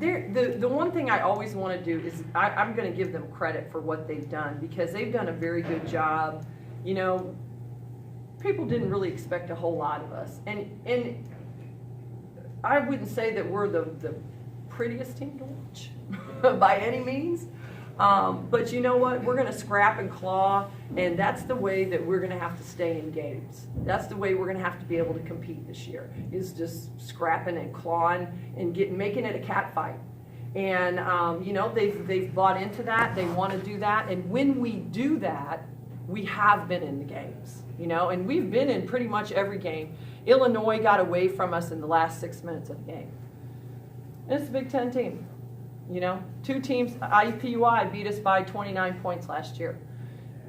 The one thing I always want to do is I'm going to give them credit for what they've done, because they've done a very good job. You know, people didn't really expect a whole lot of us, and I wouldn't say that we're the prettiest team to watch by any means. But you know what? We're going to scrap and claw, and that's the way that we're going to have to stay in games. That's the way we're going to have to be able to compete this year, is just scrapping and clawing and making it a cat fight. And you know, they've bought into that. They want to do that, and when we do that, we have been in the games. You know, and we've been in pretty much every game. Illinois got away from us in the last 6 minutes of the game. And it's a Big Ten team. You know, 2 teams, IUPUI beat us by 29 points last year.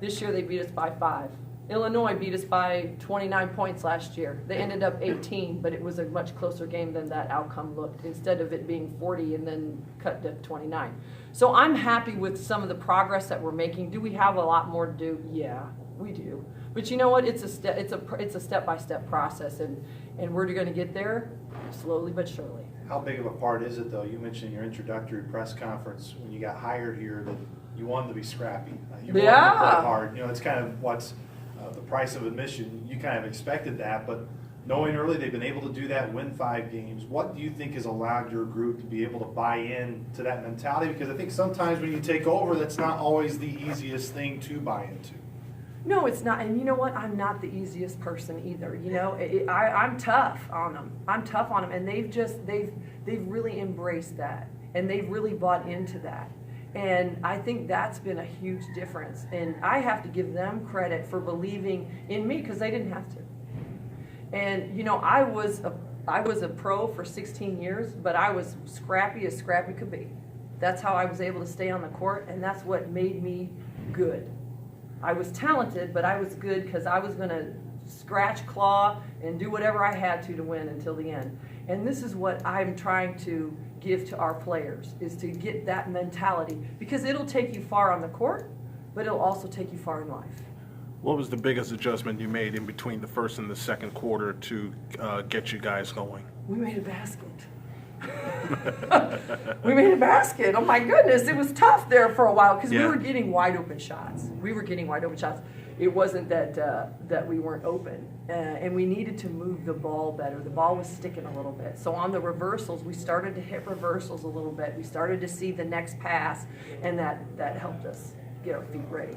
This year they beat us by 5. Illinois beat us by 29 points last year. They ended up 18, but it was a much closer game than that outcome looked, instead of it being 40 and then cut to 29. So I'm happy with some of the progress that we're making. Do we have a lot more to do? Yeah, we do. But you know what? It's a step-by-step process, and we're going to get there slowly but surely. How big of a part is it, though? You mentioned in your introductory press conference when you got hired here that you wanted to be scrappy. You wanted to play hard. You know, it's kind of what's the price of admission. You kind of expected that, but knowing early they've been able to do that, win 5 games, what do you think has allowed your group to be able to buy in to that mentality? Because I think sometimes when you take over, that's not always the easiest thing to buy into. No, it's not. And you know what? I'm not the easiest person either. You know, I'm tough on them. I'm tough on them, and they've really embraced that, and they've really bought into that. And I think that's been a huge difference. And I have to give them credit for believing in me, because they didn't have to. And you know, I was a pro for 16 years, but I was scrappy as scrappy could be. That's how I was able to stay on the court, and that's what made me good. I was talented, but I was good because I was going to scratch, claw, and do whatever I had to win until the end. And this is what I'm trying to give to our players, is to get that mentality, because it'll take you far on the court, but it'll also take you far in life. What was the biggest adjustment you made in between the first and the second quarter to get you guys going? We made a basket. We made a basket. Oh my goodness, it was tough there for a while, because we were getting wide open shots. It wasn't that we weren't open, and we needed to move the ball better. The ball was sticking a little bit. So on the reversals, we started to hit reversals a little bit. We started to see the next pass, and that helped us get our feet ready.